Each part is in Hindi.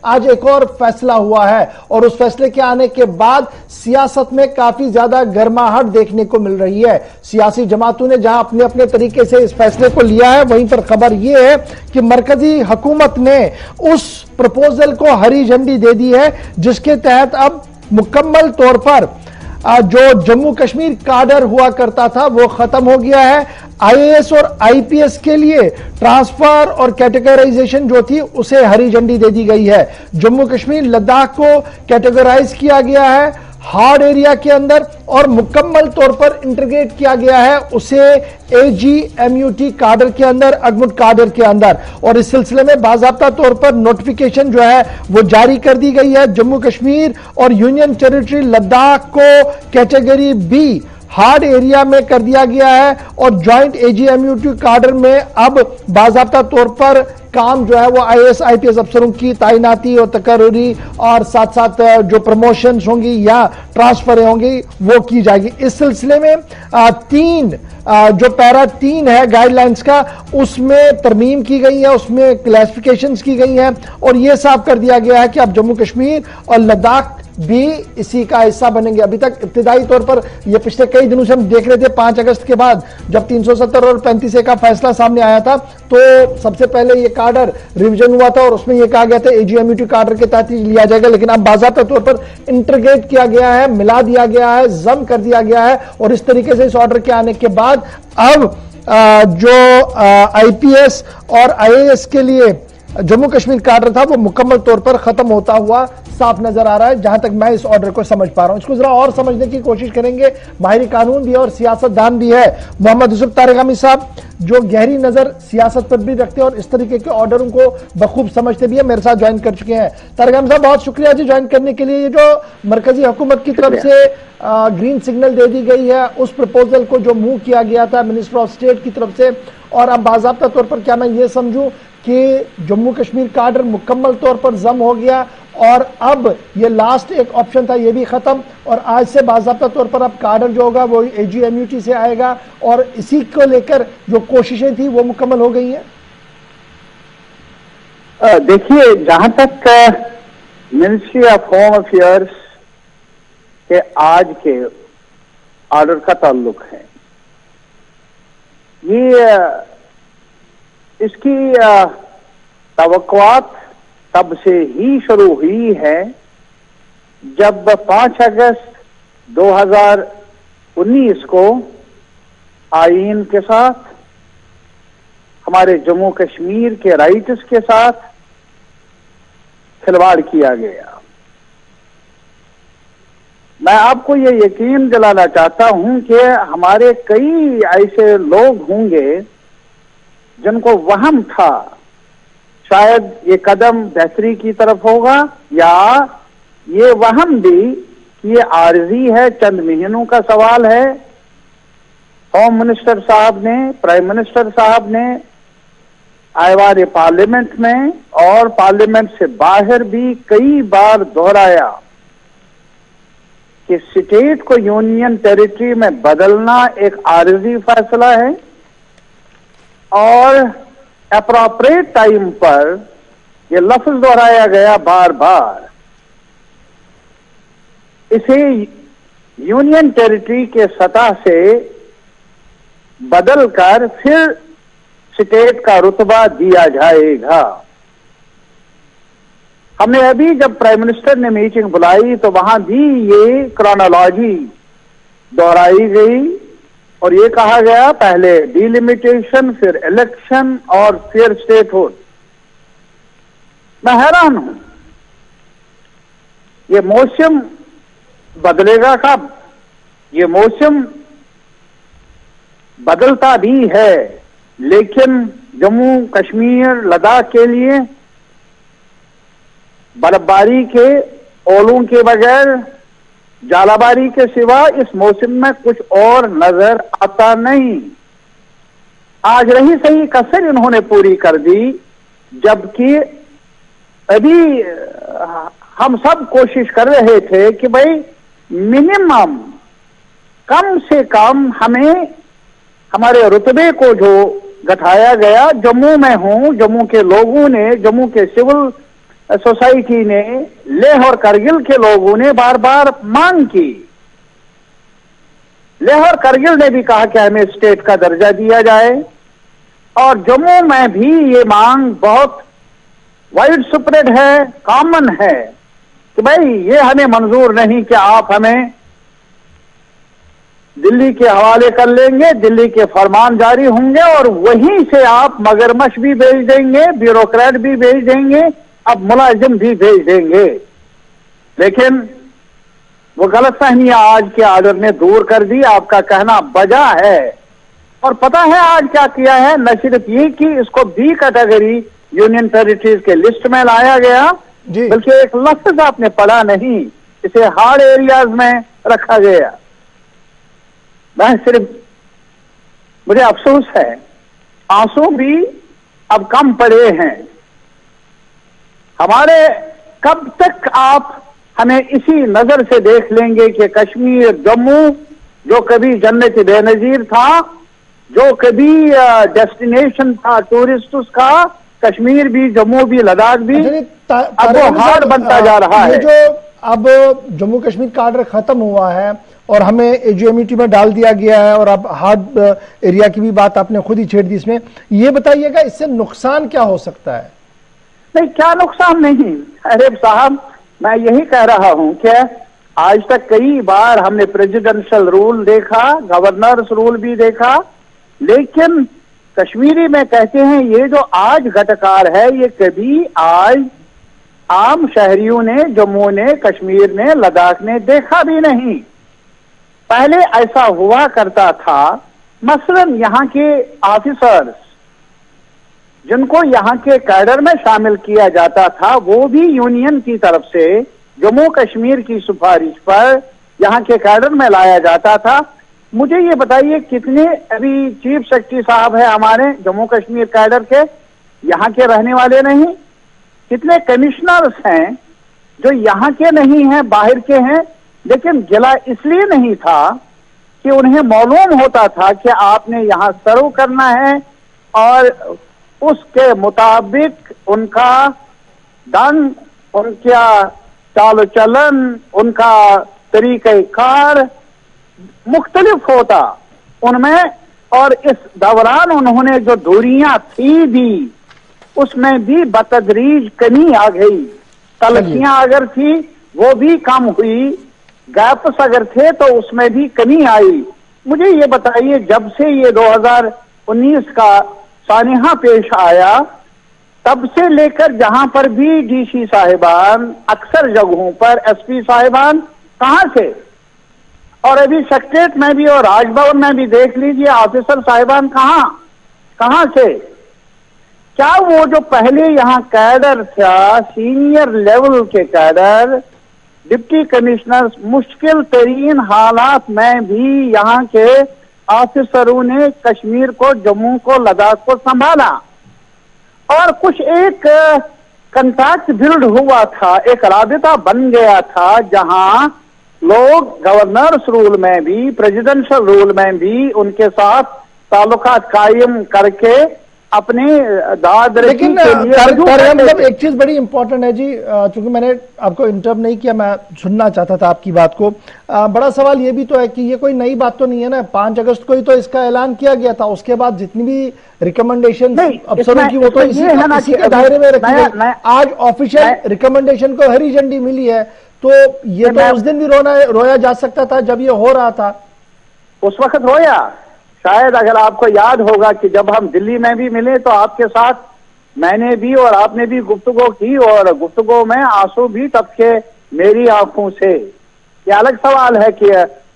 आज एक और फैसला हुआ है और उस फैसले के आने के बाद सियासत में काफी ज्यादा गर्माहट देखने को मिल रही है। सियासी जमातों ने जहां अपने अपने तरीके से इस फैसले को लिया है, वहीं पर खबर यह है कि मरकजी हुकूमत ने उस प्रपोजल को हरी झंडी दे दी है, जिसके तहत अब मुकम्मल तौर पर जो जम्मू कश्मीर काडर हुआ करता था वो खत्म हो गया है। आईएएस और आईपीएस के लिए ट्रांसफर और कैटेगराइजेशन जो थी उसे हरी झंडी दे दी गई है। जम्मू कश्मीर लद्दाख को कैटेगराइज किया गया है हार्ड एरिया के अंदर और मुकम्मल तौर पर इंटीग्रेट किया गया है उसे एजीएमयूटी काडर के अंदर, अगमुट काडर के अंदर। और इस सिलसिले में बाज़ाब्ता तौर पर नोटिफिकेशन जो है वो जारी कर दी गई है। जम्मू कश्मीर और यूनियन टेरिटरी लद्दाख को कैटेगरी बी हार्ड एरिया में कर दिया गया है और ज्वाइंट एजीएमयूटी काडर में अब बाज़ाब्ता तौर पर काम जो है वो आईएएस आईपीएस अफसरों की तैनाती और तकर्री और साथ साथ जो प्रमोशन होंगी या ट्रांसफर होंगी वो की जाएगी। इस सिलसिले में जो पैरा 3 है गाइडलाइंस का, उसमें तरमीम की गई है, उसमें क्लासिफिकेशंस की गई हैं और यह साफ कर दिया गया है कि अब जम्मू कश्मीर और लद्दाख भी इसी का हिस्सा बनेंगे। अभी तक इब्तिदाई तौर पर यह पिछले कई दिनों से हम देख रहे थे, 5 अगस्त के बाद जब 370 और 35A का फैसला सामने आया था तो सबसे पहले यह काडर रिवीजन हुआ था और उसमें यह कहा गया था एजीएमयूटी काडर के तहत ही लिया जाएगा, लेकिन अब बाज़ाब्ता तौर पर इंटीग्रेट किया गया है, मिला दिया गया है, जम कर दिया गया है। और इस तरीके से इस ऑर्डर के आने के बाद अब जो आईपीएस और आईएएस के लिए जम्मू कश्मीर काडर था वो मुकम्मल तौर पर खत्म होता हुआ साफ नजर आ रहा है, जहां तक मैं इस ऑर्डर को समझ पा रहा हूं। इसको जरा और समझने की कोशिश करेंगे। माहिर कानून भी है और सियासतदान भी है मोहम्मद यूसुफ तारिगामी साहब, जो गहरी नजर सियासत पर भी रखते हैं और इस तरीके के ऑर्डरों को बखूब समझते भी है, मेरे साथ ज्वाइन कर चुके हैं। तारिगामी साहब बहुत शुक्रिया जी ज्वाइन करने के लिए। ये जो मरकजी हुकूमत की तरफ से ग्रीन सिग्नल दे दी गई है उस प्रपोजल को जो मूव किया गया था मिनिस्टर ऑफ स्टेट की तरफ से, और अब बाज़ाब्ता तौर पर क्या मैं ये समझूं कि जम्मू कश्मीर काडर मुकम्मल तौर पर जम हो गया और अब ये लास्ट एक ऑप्शन था ये भी खत्म और आज से बाज़ाब्ता तौर पर अब काडर जो होगा वो एजीएमयूटी से आएगा और इसी को लेकर जो कोशिशें थी वो मुकम्मल हो गई हैं? देखिए, जहां तक मिनिस्ट्री ऑफ होम अफेयर्स के आज के ऑर्डर का ताल्लुक है, ये इसकी तवक्कुआत तब से ही शुरू हुई है जब 5 अगस्त 2019 को आईन के साथ, हमारे जम्मू कश्मीर के राइट्स के साथ खिलवाड़ किया गया। मैं आपको ये यकीन दिलाना चाहता हूं कि हमारे कई ऐसे लोग होंगे जिनको वहम था शायद ये कदम बेहतरी की तरफ होगा, या ये वहम भी कि ये आर्जी है, चंद महीनों का सवाल है। होम मिनिस्टर साहब ने, प्राइम मिनिस्टर साहब ने आयवार पार्लियामेंट में और पार्लियामेंट से बाहर भी कई बार दोहराया कि स्टेट को यूनियन टेरिटरी में बदलना एक आर्जी फैसला है और अप्रोप्रिएट टाइम पर यह लफ्ज दोहराया गया बार बार। इसे यूनियन टेरिटरी के सतह से बदलकर फिर स्टेट का रुतबा दिया जाएगा। हमने अभी जब प्राइम मिनिस्टर ने मीटिंग बुलाई तो वहां भी ये क्रोनोलॉजी दोहराई गई और ये कहा गया पहले डिलिमिटेशन, फिर इलेक्शन और फिर स्टेटहुड। मैं हैरान हूं, ये मौसम बदलेगा कब? ये मौसम बदलता भी है, लेकिन जम्मू कश्मीर लद्दाख के लिए बर्फबारी के ओलों के बगैर, जालाबारी के सिवा इस मौसम में कुछ और नजर आता नहीं। आज रही सही कसर इन्होंने पूरी कर दी, जबकि अभी हम सब कोशिश कर रहे थे कि भाई मिनिमम कम से कम हमें हमारे रुतबे को जो घटाया गया, जम्मू में हूं, जम्मू के लोगों ने, जम्मू के सिविल सोसाइटी ने, लेह और करगिल के लोगों ने बार बार मांग की। लेह और करगिल ने भी कहा कि हमें स्टेट का दर्जा दिया जाए, और जम्मू में भी ये मांग बहुत वाइड स्प्रेड है, कॉमन है कि भाई ये हमें मंजूर नहीं कि आप हमें दिल्ली के हवाले कर लेंगे, दिल्ली के फरमान जारी होंगे और वहीं से आप मगरमच्छ भी भेज देंगे, ब्यूरोक्रेट भी भेज देंगे, अब मुलाजिम भी भेज देंगे। लेकिन वो गलतफहमी आज के ऑर्डर ने दूर कर दी। आपका कहना बजा है। और पता है आज क्या किया है? न सिर्फ ये कि इसको बी कैटेगरी यूनियन टेरिटरीज के लिस्ट में लाया गया, बल्कि एक लफ्ज आपने पढ़ा नहीं, इसे हार्ड एरियाज में रखा गया। मैं सिर्फ, मुझे अफसोस है, आंसू भी अब कम पड़े हैं हमारे। कब तक आप हमें इसी नजर से देख लेंगे कि कश्मीर, जम्मू जो कभी जन्नत बेनजीर था, जो कभी डेस्टिनेशन था टूरिस्ट का, कश्मीर भी, जम्मू भी, लद्दाख भी, अब वो हार्ड बनता जा रहा है। जो अब जम्मू कश्मीर का ऑर्डर खत्म हुआ है और हमें एजीएमईटी में डाल दिया गया है, और अब हार्ड एरिया की भी बात आपने खुद ही छेड़ दी इसमें, ये बताइएगा इससे नुकसान क्या हो सकता है? नहीं, क्या नुकसान नहीं। अरे साहब, मैं यही कह रहा हूं कि आज तक कई बार हमने प्रेसिडेंशियल रूल देखा, गवर्नर्स रूल भी देखा, लेकिन कश्मीरी में कहते हैं ये जो आज घटकार है, ये कभी आज आम शहरियों ने, जम्मू ने, कश्मीर ने, लद्दाख ने देखा भी नहीं। पहले ऐसा हुआ करता था, मसलन यहाँ के ऑफिसर्स जिनको यहाँ के कैडर में शामिल किया जाता था, वो भी यूनियन की तरफ से जम्मू कश्मीर की सिफारिश पर यहाँ के कैडर में लाया जाता था। मुझे ये बताइए कितने अभी चीफ सेक्रेटरी साहब है हमारे जम्मू कश्मीर कैडर के, यहाँ के रहने वाले नहीं? कितने कमिश्नर्स हैं जो यहाँ के नहीं हैं, बाहर के हैं? लेकिन गिला इसलिए नहीं था कि उन्हें मालूम होता था कि आपने यहाँ सर्व करना है और उसके मुताबिक उनका ढंग, उनका चाल चलन, उनका तरीक़ेकार मुख्तलिफ होता उनमें। और इस दौरान उन्होंने जो दूरियां थी भी, उसमें भी बतदरीज कमी आ गई। तलखियां अगर थी वो भी कम हुई, गैप्स अगर थे तो उसमें भी कमी आई। मुझे ये बताइए, जब से ये 2019 का सानिहा पेश आया, तब से लेकर जहां पर भी डीसी साहिबान, अक्सर जगहों पर एसपी साहिबान कहां से, और अभी सेक्रेटरीट में भी और राजभवन में भी देख लीजिए, ऑफिसर साहिबान कहां से? क्या वो जो पहले यहाँ कैडर था, सीनियर लेवल के कैडर, डिप्टी कमिश्नर्स, मुश्किल तरीन हालात में भी यहाँ के ऑफिसरों ने कश्मीर को, जम्मू को, लद्दाख को संभाला, और कुछ एक कंटैक्ट बिल्ड हुआ था, एक राबिता बन गया था, जहां लोग गवर्नर्स रूल में भी, प्रेसिडेंशियल रूल में भी उनके साथ ताल्लुकात कायम करके अपने दादरकी के लिए। मतलब एक चीज बड़ी इंपॉर्टेंट है जी, चूंकि मैंने आपको इंटरप्ट नहीं किया, मैं सुनना चाहता था आपकी बात को। बड़ा सवाल ये भी तो है कि ये कोई नई बात तो नहीं है ना, 5 अगस्त को ही तो इसका ऐलान किया गया था। उसके बाद जितनी भी रिकमेंडेशन अफसरों की वो तो इसी के दायरे में रखी गई। आज ऑफिशियल रिकमेंडेशन को हरी झंडी मिली है, तो ये तो उस दिन भी रोया जा सकता था जब ये हो रहा था। उस वक्त रोया शायद, अगर आपको याद होगा कि जब हम दिल्ली में भी मिले तो आपके साथ मैंने भी और आपने भी गुफ्तगू की, और गुफ्तगू में आंसू भी टपके मेरी आंखों से। ये अलग सवाल है कि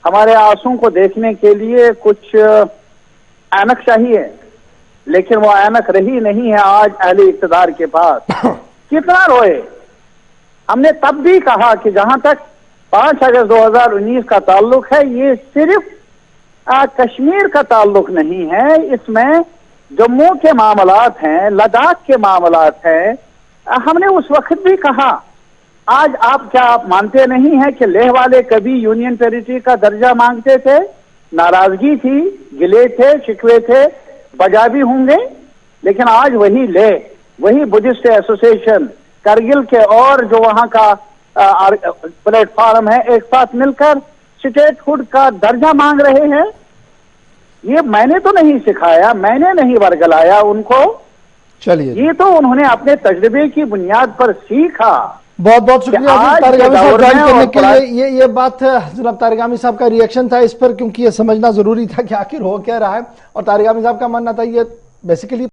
हमारे आंसू को देखने के लिए कुछ ऐनक चाहिए, लेकिन वो ऐनक रही नहीं है आज अहले इक़्तिदार के पास। कितना रोए। हमने तब भी कहा कि जहां तक 5 अगस्त 2019 का ताल्लुक है, ये सिर्फ कश्मीर का ताल्लुक नहीं है, इसमें जम्मू के मामलात हैं, लद्दाख के मामलात हैं। हमने उस वक्त भी कहा। आज आप मानते नहीं हैं कि लेह वाले कभी यूनियन टेरिटरी का दर्जा मांगते थे? नाराजगी थी, गिले थे, शिकवे थे, बजा भी होंगे, लेकिन आज वही लेह, वही बुद्धिस्ट एसोसिएशन, करगिल के और जो वहां का प्लेटफॉर्म है, एक साथ मिलकर स्टेटहुड का दर्जा मांग रहे हैं। ये मैंने तो नहीं सिखाया, मैंने नहीं वर्गलाया उनको, चलिए, ये तो उन्होंने अपने तजर्बे की बुनियाद पर सीखा। बहुत बहुत शुक्रिया आज तारिक के आमिर साहब दौर ज्वाइन में करने और के लिए। ये बात जनाब तारिक आमिर साहब का रिएक्शन था इस पर, क्योंकि ये समझना जरूरी था कि आखिर हो क्या रहा है। और तारिक आमिर साहब का मानना था ये बेसिकली